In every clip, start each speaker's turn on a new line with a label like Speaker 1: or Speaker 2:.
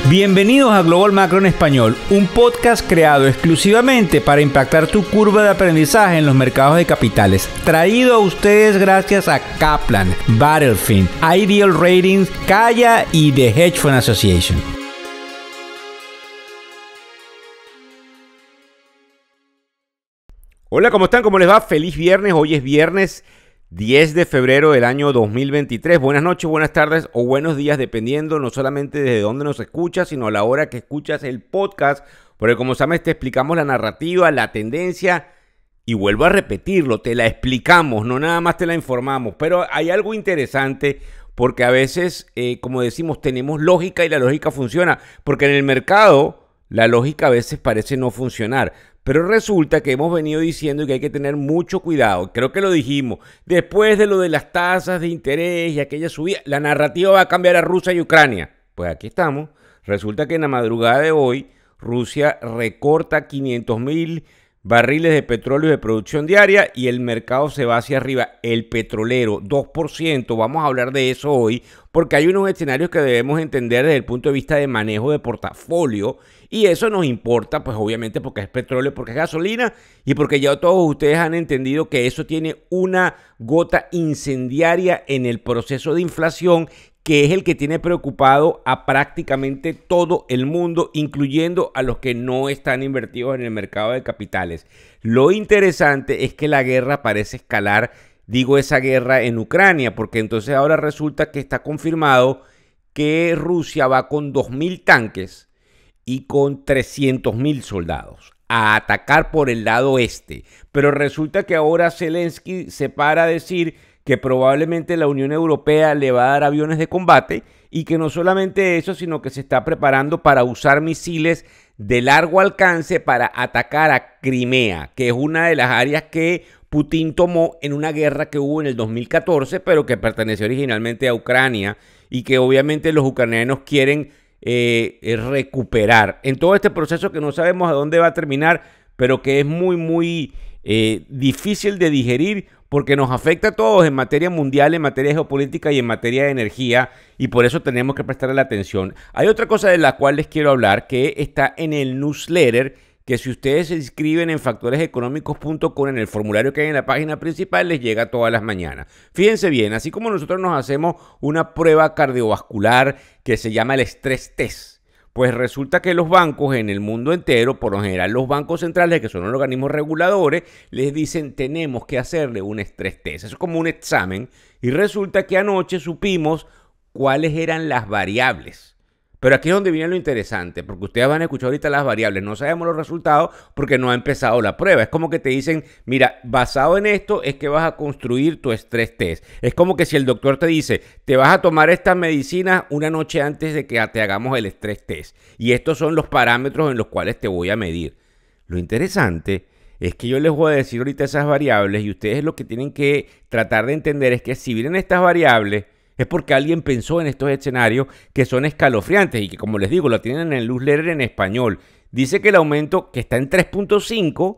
Speaker 1: Bienvenidos a Global Macro en Español, un podcast creado exclusivamente para impactar tu curva de aprendizaje en los mercados de capitales. Traído a ustedes gracias a Kaplan, Battlefield, Ideal Ratings, Kaya y The Hedge Fund Association. Hola, ¿cómo están? ¿Cómo les va? Feliz viernes. Hoy es viernes 10 de febrero del año 2023. Buenas noches, buenas tardes o buenos días, dependiendo no solamente desde dónde nos escuchas, sino a la hora que escuchas el podcast. Porque como sabes, te explicamos la narrativa, la tendencia y vuelvo a repetirlo, te la explicamos, no nada más te la informamos. Pero hay algo interesante porque a veces, como decimos, tenemos lógica y la lógica funciona. Porque en el mercado la lógica a veces parece no funcionar. Pero resulta que hemos venido diciendo que hay que tener mucho cuidado. Creo que lo dijimos. Después de lo de las tasas de interés y aquella subida, la narrativa va a cambiar a Rusia y Ucrania. Pues aquí estamos. Resulta que en la madrugada de hoy, Rusia recorta 500,000 barriles de petróleo de producción diaria y el mercado se va hacia arriba. El petrolero, 2%. Vamos a hablar de eso hoy porque hay unos escenarios que debemos entender desde el punto de vista de manejo de portafolio. Y eso nos importa, pues obviamente porque es petróleo, porque es gasolina y porque ya todos ustedes han entendido que eso tiene una gota incendiaria en el proceso de inflación que es el que tiene preocupado a prácticamente todo el mundo, incluyendo a los que no están invertidos en el mercado de capitales. Lo interesante es que la guerra parece escalar, digo esa guerra en Ucrania, porque entonces ahora resulta que está confirmado que Rusia va con 2,000 tanques y con 300,000 soldados a atacar por el lado este. Pero resulta que ahora Zelensky se para a decir que probablemente la Unión Europea le va a dar aviones de combate y que no solamente eso, sino que se está preparando para usar misiles de largo alcance para atacar a Crimea, que es una de las áreas que Putin tomó en una guerra que hubo en el 2014, pero que perteneció originalmente a Ucrania y que obviamente los ucranianos quieren recuperar en todo este proceso que no sabemos a dónde va a terminar, pero que es muy difícil de digerir porque nos afecta a todos en materia mundial, en materia geopolítica y en materia de energía, y por eso tenemos que prestarle atención. Hay otra cosa de la cual les quiero hablar que está en el newsletter, que si ustedes se inscriben en factoreseconómicos.com en el formulario que hay en la página principal, les llega todas las mañanas. Fíjense bien, así como nosotros nos hacemos una prueba cardiovascular que se llama el Stress Test, pues resulta que los bancos en el mundo entero, por lo general los bancos centrales, que son los organismos reguladores, les dicen tenemos que hacerle un Stress Test. Eso es como un examen y resulta que anoche supimos cuáles eran las variables. Pero aquí es donde viene lo interesante, porque ustedes van a escuchar ahorita las variables. No sabemos los resultados porque no ha empezado la prueba. Es como que te dicen, mira, basado en esto es que vas a construir tu Stress Test. Es como que si el doctor te dice, te vas a tomar estas medicinas una noche antes de que te hagamos el Stress Test. Y estos son los parámetros en los cuales te voy a medir. Lo interesante es que yo les voy a decir ahorita esas variables y ustedes lo que tienen que tratar de entender es que si vienen estas variables, es porque alguien pensó en estos escenarios que son escalofriantes y que, como les digo, lo tienen en el newsletter en español. Dice que el aumento que está en 3.5,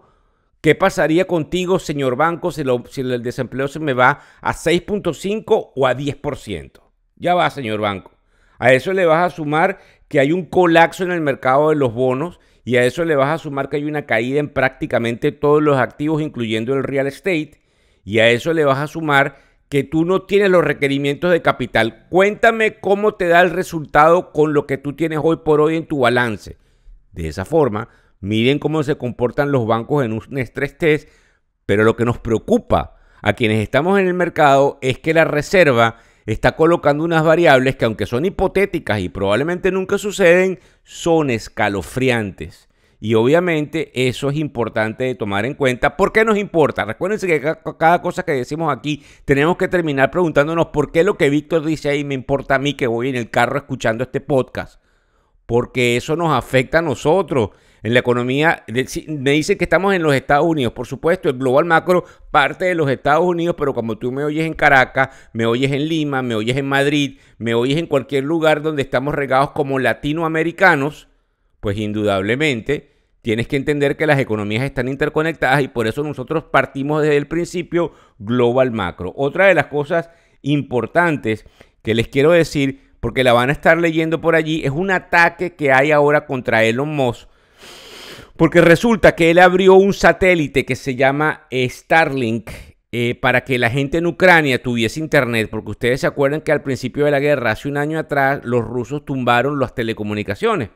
Speaker 1: ¿qué pasaría contigo, señor banco, si el desempleo se me va a 6.5 o a 10%? Ya va, señor banco. A eso le vas a sumar que hay un colapso en el mercado de los bonos y a eso le vas a sumar que hay una caída en prácticamente todos los activos, incluyendo el real estate, y a eso le vas a sumar que tú no tienes los requerimientos de capital. Cuéntame cómo te da el resultado con lo que tú tienes hoy por hoy en tu balance. De esa forma, miren cómo se comportan los bancos en un stress test, pero lo que nos preocupa a quienes estamos en el mercado es que la reserva está colocando unas variables que, aunque son hipotéticas y probablemente nunca suceden, son escalofriantes. Y obviamente eso es importante de tomar en cuenta. ¿Por qué nos importa? Recuérdense que cada cosa que decimos aquí tenemos que terminar preguntándonos por qué lo que Víctor dice ahí me importa a mí que voy en el carro escuchando este podcast. Porque eso nos afecta a nosotros. En la economía, me dicen que estamos en los Estados Unidos. Por supuesto, el Global Macro parte de los Estados Unidos, pero como tú me oyes en Caracas, me oyes en Lima, me oyes en Madrid, me oyes en cualquier lugar donde estamos regados como latinoamericanos, pues indudablemente tienes que entender que las economías están interconectadas y por eso nosotros partimos desde el principio Global Macro. Otra de las cosas importantes que les quiero decir porque la van a estar leyendo por allí, es un ataque que hay ahora contra Elon Musk, porque resulta que él abrió un satélite que se llama Starlink para que la gente en Ucrania tuviese internet, porque ustedes se acuerdan que al principio de la guerra, hace un año atrás, los rusos tumbaron las telecomunicaciones.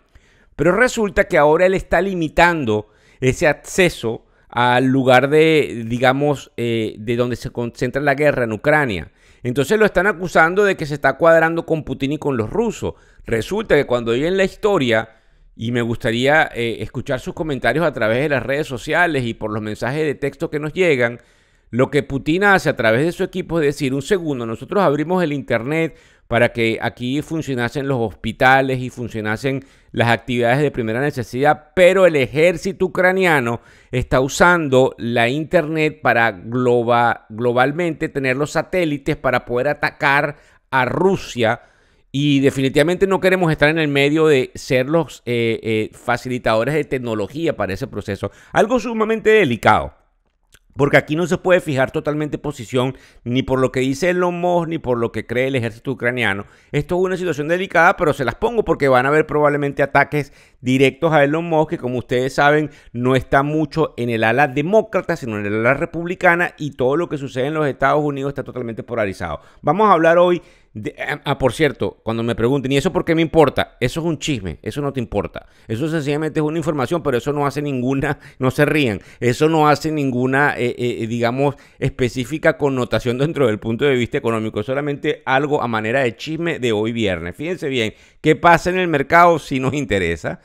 Speaker 1: Pero resulta que ahora él está limitando ese acceso al lugar de, digamos, de donde se concentra la guerra en Ucrania. Entonces lo están acusando de que se está cuadrando con Putin y con los rusos. Resulta que cuando oyen la historia, y me gustaría escuchar sus comentarios a través de las redes sociales y por los mensajes de texto que nos llegan, lo que Putin hace a través de su equipo es decir, un segundo, nosotros abrimos el internet para que aquí funcionasen los hospitales y funcionasen las actividades de primera necesidad, pero el ejército ucraniano está usando la internet para globalmente tener los satélites para poder atacar a Rusia, y definitivamente no queremos estar en el medio de ser los facilitadores de tecnología para ese proceso. Algo sumamente delicado. Porque aquí no se puede fijar totalmente posición ni por lo que dice Elon Musk ni por lo que cree el ejército ucraniano. Esto es una situación delicada, pero se las pongo porque van a haber probablemente ataques directos a Elon Musk, que como ustedes saben no está mucho en el ala demócrata, sino en el ala republicana, y todo lo que sucede en los Estados Unidos está totalmente polarizado. Vamos a hablar hoy por cierto, cuando me pregunten, ¿y eso por qué me importa? Eso es un chisme, eso no te importa. Eso sencillamente es una información, pero eso no hace ninguna, no se rían, eso no hace ninguna, digamos, específica connotación dentro del punto de vista económico. Es solamente algo a manera de chisme de hoy viernes. Fíjense bien, ¿qué pasa en el mercado si nos interesa?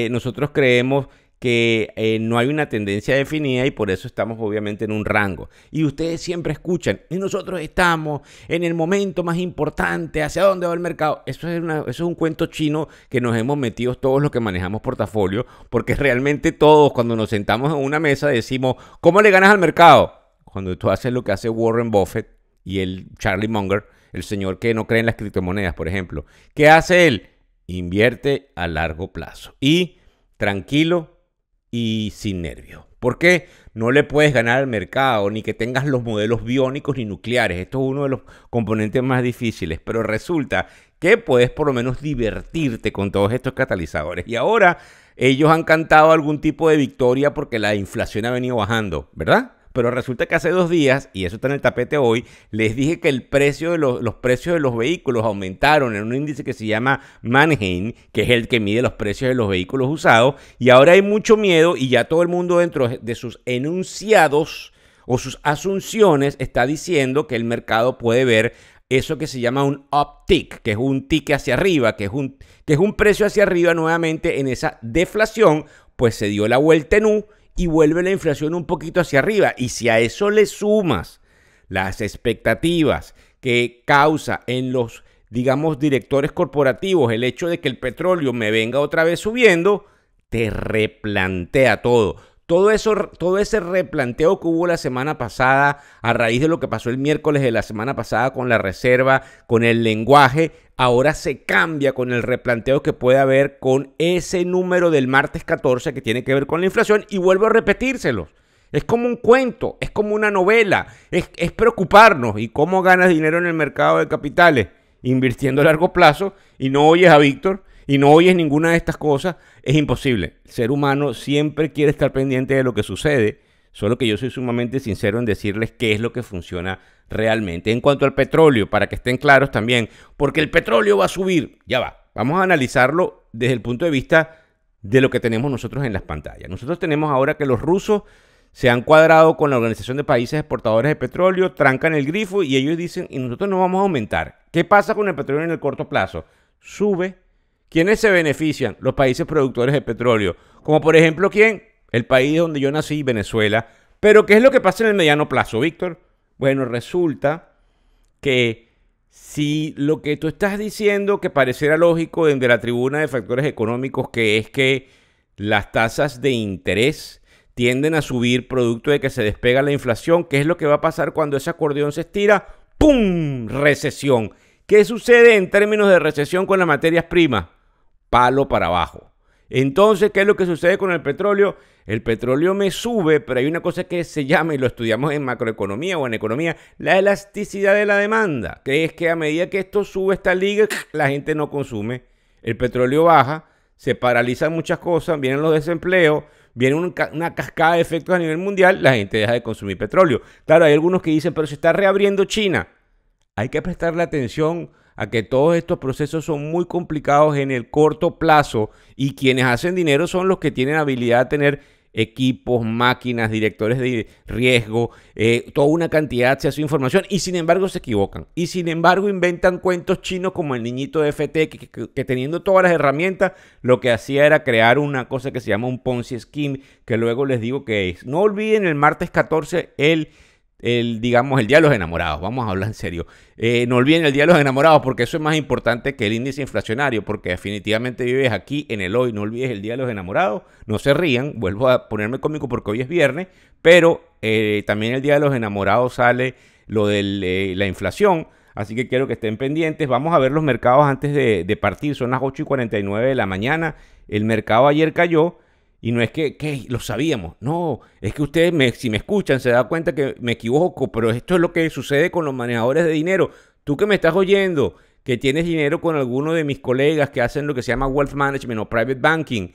Speaker 1: Nosotros creemos que no hay una tendencia definida y por eso estamos obviamente en un rango. Y ustedes siempre escuchan, y nosotros estamos en el momento más importante, ¿hacia dónde va el mercado? Eso es un cuento chino que nos hemos metido todos los que manejamos portafolio, porque realmente todos cuando nos sentamos en una mesa decimos, ¿cómo le ganas al mercado? Cuando tú haces lo que hace Warren Buffett y el Charlie Munger, el señor que no cree en las criptomonedas, por ejemplo. ¿Qué hace él? Invierte a largo plazo y tranquilo y sin nervio. ¿Por qué? No le puedes ganar al mercado, ni que tengas los modelos biónicos ni nucleares. Esto es uno de los componentes más difíciles, pero resulta que puedes por lo menos divertirte con todos estos catalizadores. Y ahora ellos han cantado algún tipo de victoria porque la inflación ha venido bajando, ¿verdad? Pero resulta que hace 2 días, y eso está en el tapete hoy, les dije que el precio de los precios de los vehículos aumentaron en un índice que se llama Manheim, que es el que mide los precios de los vehículos usados, y ahora hay mucho miedo y ya todo el mundo dentro de sus enunciados o sus asunciones está diciendo que el mercado puede ver eso que se llama un uptick, que es un tick hacia arriba, que es un precio hacia arriba nuevamente en esa deflación, pues se dio la vuelta en U, y vuelve la inflación un poquito hacia arriba. Y si a eso le sumas las expectativas que causa en los, digamos, directores corporativos el hecho de que el petróleo me venga otra vez subiendo, te replantea todo. Todo ese replanteo que hubo la semana pasada a raíz de lo que pasó el miércoles de la semana pasada con la reserva, con el lenguaje, ahora se cambia con el replanteo que puede haber con ese número del martes 14 que tiene que ver con la inflación, y vuelvo a repetírselos. Es como un cuento, es como una novela, es preocuparnos. ¿Y cómo ganas dinero en el mercado de capitales? Invirtiendo a largo plazo, y no oyes a Víctor y no oyes ninguna de estas cosas. Es imposible. El ser humano siempre quiere estar pendiente de lo que sucede, solo que yo soy sumamente sincero en decirles qué es lo que funciona realmente. En cuanto al petróleo, para que estén claros también, porque el petróleo va a subir, ya va. Vamos a analizarlo desde el punto de vista de lo que tenemos nosotros en las pantallas. Nosotros tenemos ahora que los rusos se han cuadrado con la Organización de Países Exportadores de Petróleo, trancan el grifo y ellos dicen, y nosotros no vamos a aumentar. ¿Qué pasa con el petróleo en el corto plazo? Sube. ¿Quiénes se benefician? Los países productores de petróleo. Como por ejemplo, ¿quién? El país donde yo nací, Venezuela. Pero ¿qué es lo que pasa en el mediano plazo, Víctor? Bueno, resulta que si lo que tú estás diciendo, que pareciera lógico desde la tribuna de factores económicos, que es que las tasas de interés tienden a subir producto de que se despega la inflación, ¿qué es lo que va a pasar cuando ese acordeón se estira? ¡Pum! Recesión. ¿Qué sucede en términos de recesión con las materias primas? Palo para abajo. Entonces, ¿qué es lo que sucede con el petróleo? El petróleo me sube, pero hay una cosa que se llama, y lo estudiamos en macroeconomía o en economía, la elasticidad de la demanda, que es que a medida que esto sube esta liga, la gente no consume, el petróleo baja, se paralizan muchas cosas, vienen los desempleos, viene una cascada de efectos a nivel mundial, la gente deja de consumir petróleo. Claro, hay algunos que dicen, pero se está reabriendo China. Hay que prestarle atención a que todos estos procesos son muy complicados en el corto plazo y quienes hacen dinero son los que tienen habilidad de tener equipos, máquinas, directores de riesgo, toda una cantidad de acceso a información y sin embargo se equivocan. Y sin embargo inventan cuentos chinos como el niñito de FT que teniendo todas las herramientas lo que hacía era crear una cosa que se llama un Ponzi Scheme que luego les digo que es. No olviden el martes 14 digamos, el Día de los Enamorados, vamos a hablar en serio. No olviden el Día de los Enamorados porque eso es más importante que el índice inflacionario, porque definitivamente vives aquí en el hoy, no olvides el Día de los Enamorados, no se rían, vuelvo a ponerme cómico porque hoy es viernes, pero también el Día de los Enamorados sale lo de la inflación, así que quiero que estén pendientes. Vamos a ver los mercados antes de partir, son las 8:49 de la mañana, el mercado ayer cayó. Y no es que lo sabíamos, no, es que ustedes si me escuchan se dan cuenta que me equivoco, pero esto es lo que sucede con los manejadores de dinero. Tú que me estás oyendo, que tienes dinero con alguno de mis colegas que hacen lo que se llama wealth management o private banking,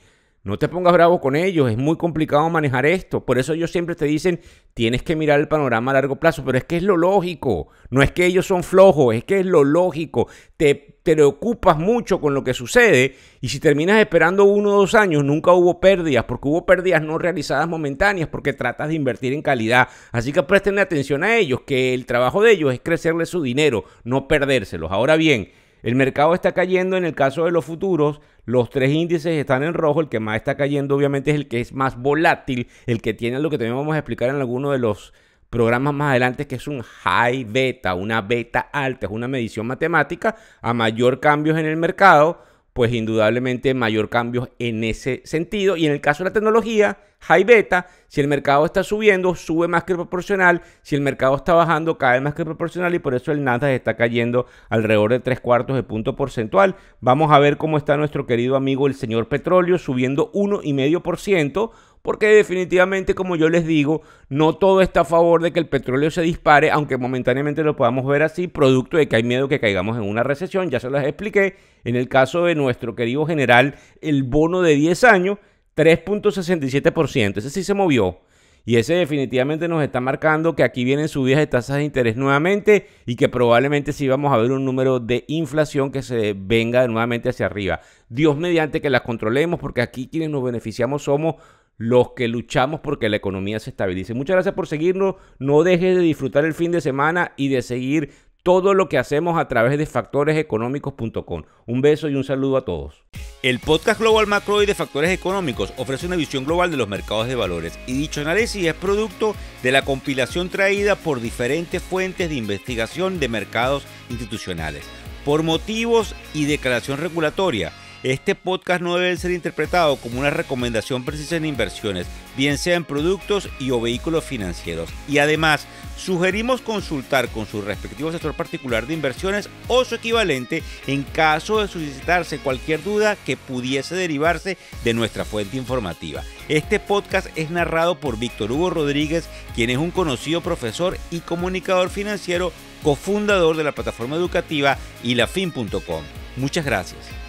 Speaker 1: no te pongas bravo con ellos, es muy complicado manejar esto. Por eso ellos siempre te dicen, tienes que mirar el panorama a largo plazo, pero es que es lo lógico. No es que ellos son flojos, es que es lo lógico. Te preocupas mucho con lo que sucede y si terminas esperando 1 o 2 años, nunca hubo pérdidas, porque hubo pérdidas no realizadas momentáneas, porque tratas de invertir en calidad. Así que presten atención a ellos, que el trabajo de ellos es crecerles su dinero, no perdérselos. Ahora bien, el mercado está cayendo en el caso de los futuros, los 3 índices están en rojo, el que más está cayendo obviamente es el que es más volátil, el que tiene lo que también vamos a explicar en alguno de los programas más adelante, que es un high beta, una beta alta, es una medición matemática. A mayor cambios en el mercado, pues indudablemente mayor cambios en ese sentido. Y en el caso de la tecnología, high beta, si el mercado está subiendo, sube más que proporcional. Si el mercado está bajando, cae más que proporcional. Y por eso el Nasdaq está cayendo alrededor de 3/4 de punto porcentual. Vamos a ver cómo está nuestro querido amigo el señor Petróleo, subiendo 1,5%. Porque definitivamente, como yo les digo, no todo está a favor de que el petróleo se dispare, aunque momentáneamente lo podamos ver así, producto de que hay miedo que caigamos en una recesión. Ya se las expliqué. En el caso de nuestro querido general, el bono de 10 años, 3,67%. Ese sí se movió. Y ese definitivamente nos está marcando que aquí vienen subidas de tasas de interés nuevamente y que probablemente sí vamos a ver un número de inflación que se venga nuevamente hacia arriba. Dios mediante que las controlemos, porque aquí quienes nos beneficiamos somos los que luchamos porque la economía se estabilice. Muchas gracias por seguirnos. No dejes de disfrutar el fin de semana y de seguir todo lo que hacemos a través de factoreseconómicos.com. Un beso y un saludo a todos.
Speaker 2: El podcast Global Macro y de Factores Económicos ofrece una visión global de los mercados de valores y dicho análisis es producto de la compilación traída por diferentes fuentes de investigación de mercados institucionales. Por motivos y declaración regulatoria, este podcast no debe ser interpretado como una recomendación precisa en inversiones, bien sea en productos y o vehículos financieros. Y además, sugerimos consultar con su respectivo asesor particular de inversiones o su equivalente en caso de suscitarse cualquier duda que pudiese derivarse de nuestra fuente informativa. Este podcast es narrado por Víctor Hugo Rodríguez, quien es un conocido profesor y comunicador financiero, cofundador de la plataforma educativa ilafin.com. Muchas gracias.